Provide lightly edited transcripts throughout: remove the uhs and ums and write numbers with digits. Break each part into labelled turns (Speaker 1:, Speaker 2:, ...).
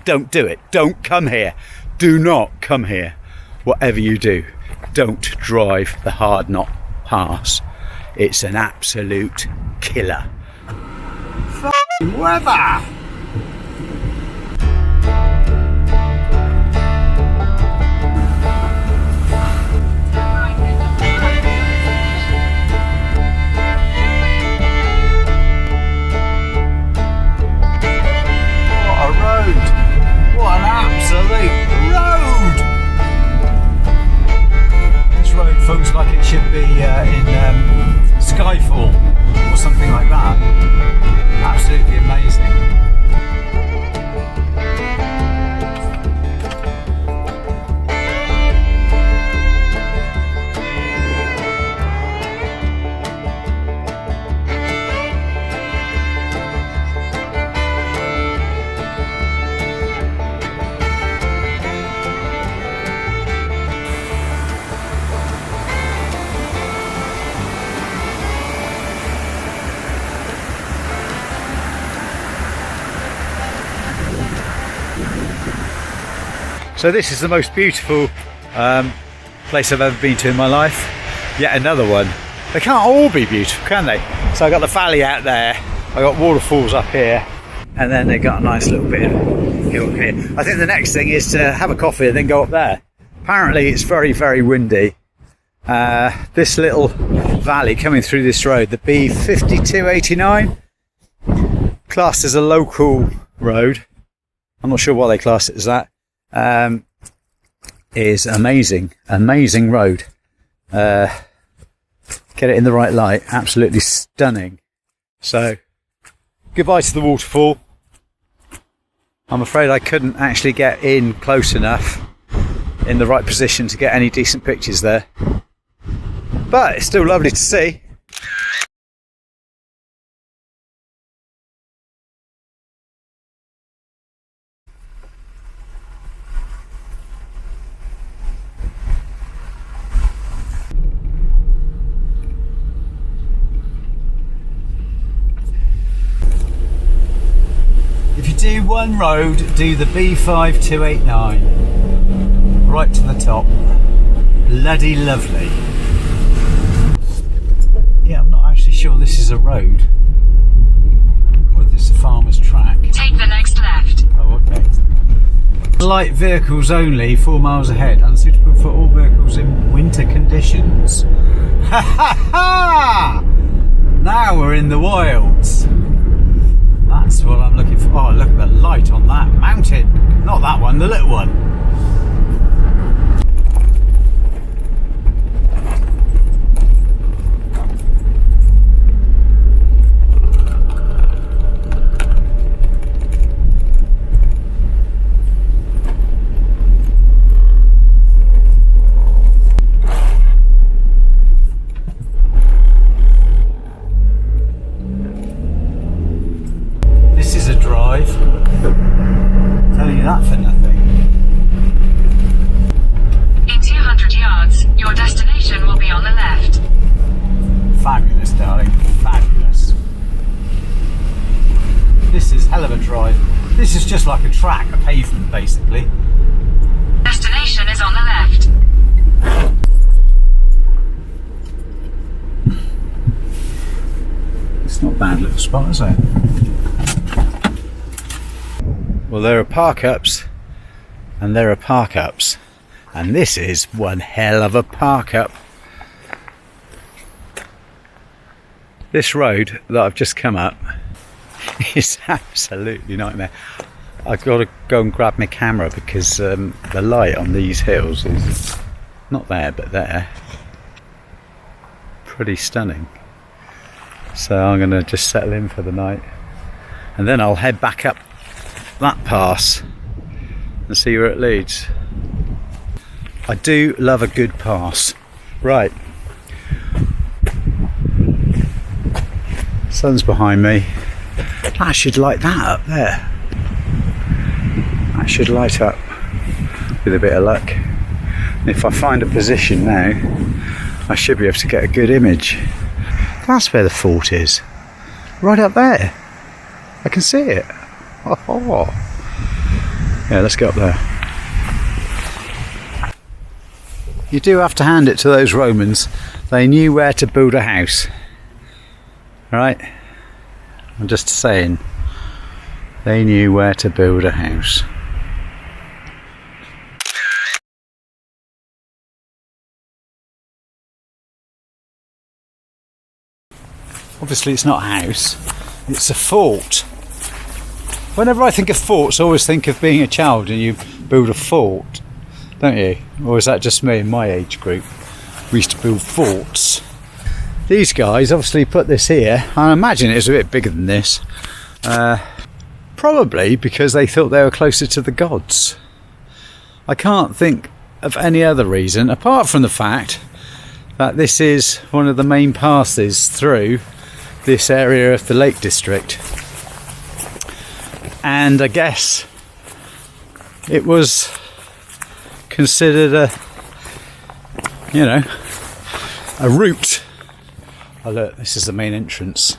Speaker 1: don't do it. Don't come here. Do not come here. Whatever you do, don't drive the Hardknott Pass. It's an absolute killer. F***ing weather! What an absolute road! This road feels like it should be in Skyfall or something like that. Absolutely amazing. So this is the most beautiful place I've ever been to in my life. Yet another one. They can't all be beautiful, can they? So I got the valley out there, I got waterfalls up here, and then they got a nice little bit of hill here. I think the next thing is to have a coffee and then go up there. Apparently it's very, very windy. This little valley coming through this road, the B5289, classed as a local road. I'm not sure why they class it as that. Is amazing road. Get it in the right light, absolutely stunning. So goodbye to the waterfall. I'm afraid I couldn't actually get in close enough in the right position to get any decent pictures there, but it's still lovely to see. Do one road, do the B5289 right to the top. Bloody lovely. Yeah, I'm not actually sure this is a road or this is a farmer's track.
Speaker 2: Take the next left.
Speaker 1: Oh, okay. Light vehicles only, 4 miles ahead, unsuitable for all vehicles in winter conditions. Ha ha ha! Now we're in the wilds. That's what I'm looking for. Oh, look at the light on that mountain. Not that one, the little one. Telling you that for nothing.
Speaker 2: In 200 yards, your destination will be on the left.
Speaker 1: Fabulous, darling, fabulous. This is hell of a drive. This is just like a track, a pavement basically.
Speaker 2: Destination is on the left.
Speaker 1: It's not a bad little spot, is it? Well, there are park-ups and there are park-ups, and this is one hell of a park-up. This road that I've just come up is absolutely nightmare. I've got to go and grab my camera because the light on these hills is not there but there. Pretty stunning. So I'm going to just settle in for the night and then I'll head back up that pass and see where it leads. I do love a good pass. Right, sun's behind me. That should light that up there. That should light up with a bit of luck. And if I find a position now, I should be able to get a good image. That's where the fort is, right up there. I can see it. Oh, Yeah, let's go up there. You do have to hand it to those Romans. They knew where to build a house. Right? I'm just saying. They knew where to build a house. Obviously it's not a house, it's a fort. Whenever I think of forts, I always think of being a child and you build a fort, don't you? Or is that just me in my age group? We used to build forts. These guys obviously put this here. I imagine it's a bit bigger than this. Probably because they thought they were closer to the gods. I can't think of any other reason, apart from the fact that this is one of the main passes through this area of the Lake District. And I guess it was considered a route. Oh look, this is the main entrance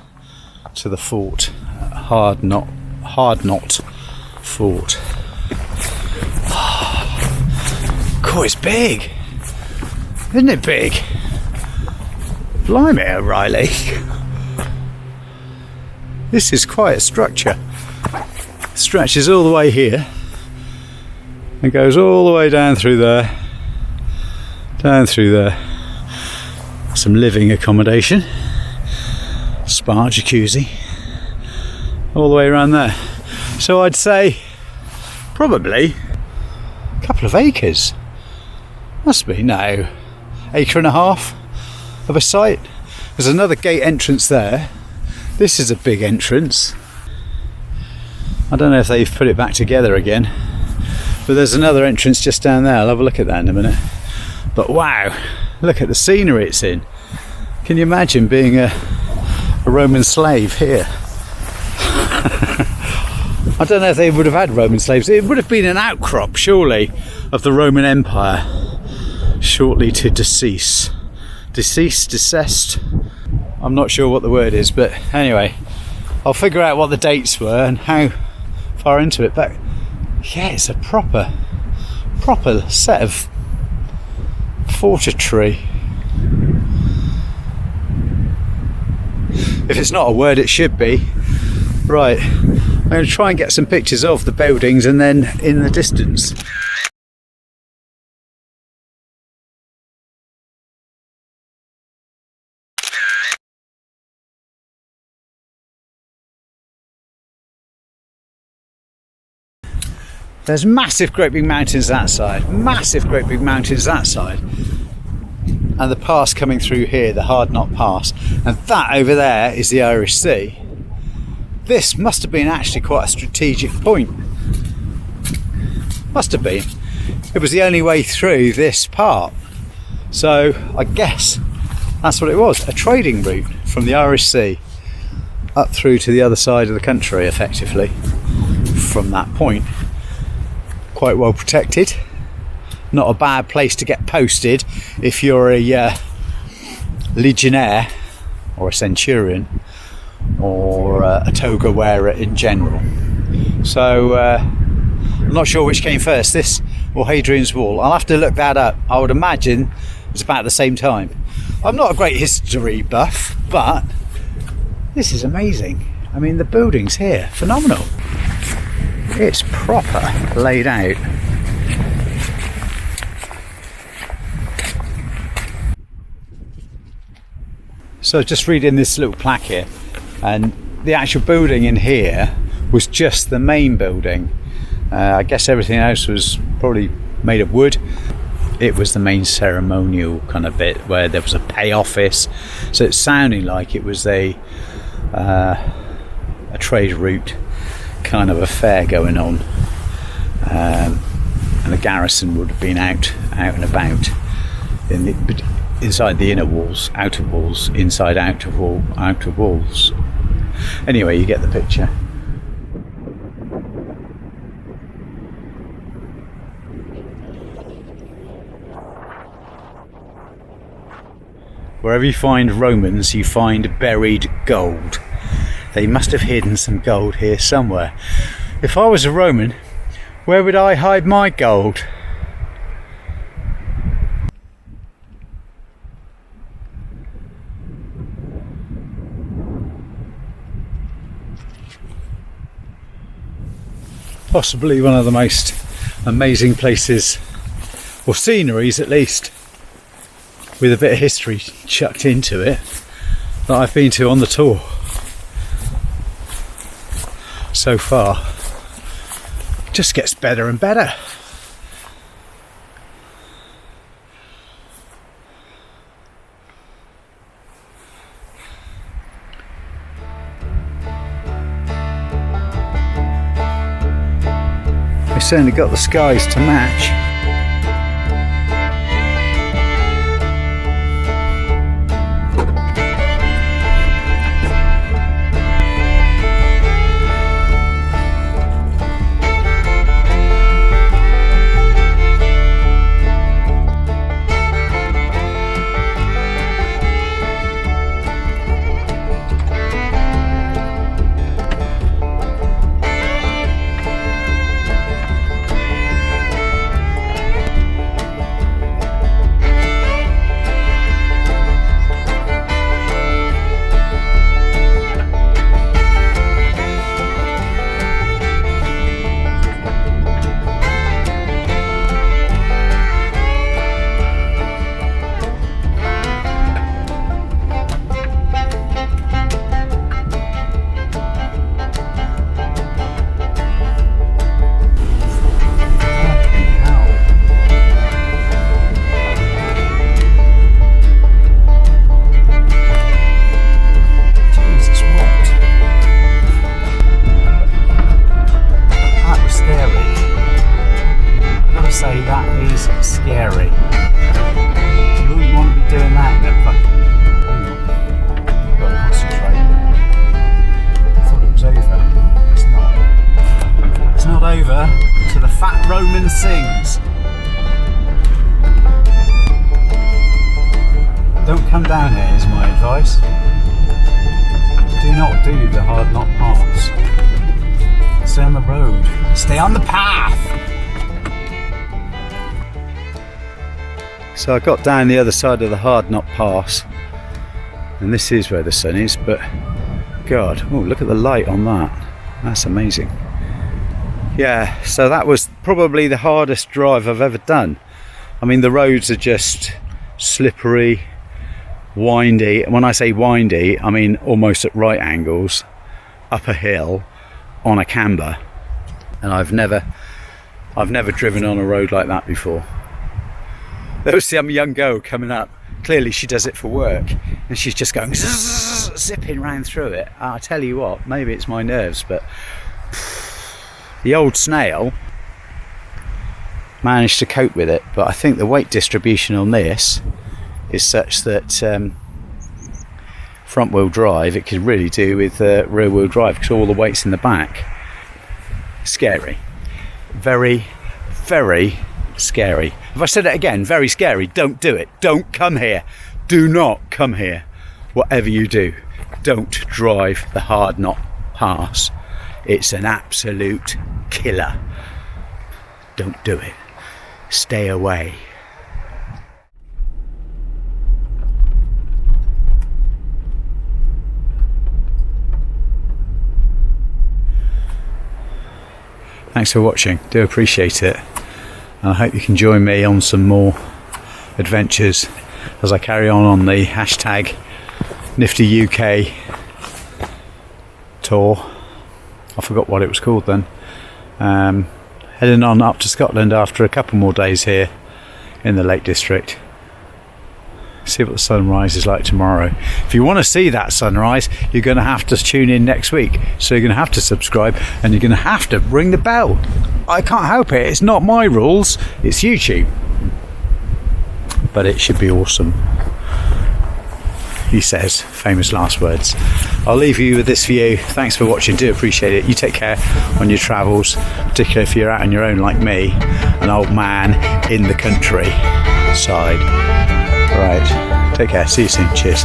Speaker 1: to the fort, Hardknott Fort. Cool, it's big, isn't it big? Blimey, O'Reilly. This is quite a structure. Stretches all the way here and goes all the way down through there. Some living accommodation, spa, jacuzzi, all the way around there. So I'd say probably a couple of acres. Must be, no, acre and a half of a site. There's another gate entrance there. This is a big entrance. I don't know if they've put it back together again, but there's another entrance just down there. I'll have a look at that in a minute. But wow, look at the scenery it's in. Can you imagine being a Roman slave here? I don't know if they would have had Roman slaves. It would have been an outcrop, surely, of the Roman Empire, shortly to decease. Deceased? I'm not sure what the word is, but anyway, I'll figure out what the dates were and how far into it. But yeah, it's a proper set of fortitude. If it's not a word, it should be. Right, I'm going to try and get some pictures of the buildings and then in the distance. There's massive great big mountains that side, and the pass coming through here, the Hardknott Pass, and that over there is the Irish Sea. This must have been actually quite a strategic point. Must have been. It was the only way through this part. So I guess that's what it was, a trading route from the Irish Sea up through to the other side of the country, effectively, from that point. Quite well protected. Not a bad place to get posted if you're a legionnaire or a centurion or a toga wearer in general. So I'm not sure which came first, this or Hadrian's Wall. I'll have to look that up. I would imagine it's about the same time. I'm not a great history buff, but this is amazing. I mean, the buildings here, phenomenal. It's proper laid out. So just reading this little plaque here, and the actual building in here was just the main building. I guess everything else was probably made of wood. It was the main ceremonial kind of bit where there was a pay office. So it's sounding like it was a trade route kind of affair going on, and the garrison would have been out and about inside the inner walls, outer walls, inside outer walls. Anyway, you get the picture. Wherever you find Romans, you find buried gold. They must have hidden some gold here somewhere. If I was a Roman, Where would I hide my gold? Possibly one of the most amazing places, or sceneries at least, with a bit of history chucked into it, that I've been to on the tour so far. It just gets better and better. They certainly got the skies to match. Sings. Don't come down here is my advice. Do not do the Hardknott Pass. Stay on the road. Stay on the path. So I got down the other side of the Hardknott Pass, and this is where the sun is, but God, oh, look at the light on that. That's amazing. Yeah, so that was probably the hardest drive I've ever done. I mean, the roads are just slippery, windy. And when I say windy, I mean almost at right angles, up a hill, on a camber. And I've never driven on a road like that before. There was some young girl coming up. Clearly she does it for work, and she's just going zipping round through it. I tell you what, maybe it's my nerves, but the old snail managed to cope with it. But I think the weight distribution on this is such that front wheel drive, it could really do with rear wheel drive, because all the weight's in the back. Scary. Very, very scary. If I said it again, very scary. Don't do it. Don't come here. Do not come here. Whatever you do, don't drive the Hardknott Pass. It's an absolute killer. Don't do it. Stay away. Thanks for watching. Do appreciate it. And I hope you can join me on some more adventures as I carry on the hashtag Nifty UK tour. I forgot what it was called then. Heading on up to Scotland after a couple more days here in the Lake District. See what the sunrise is like tomorrow. If you want to see that sunrise, you're going to have to tune in next week. So you're going to have to subscribe, and you're going to have to ring the bell. I can't help it. It's not my rules. It's YouTube. But it should be awesome. He says, famous last words. I'll leave you with this view. Thanks for watching. Do appreciate it. You take care on your travels, particularly if you're out on your own like me, an old man in the countryside. Right, take care. See you soon. Cheers.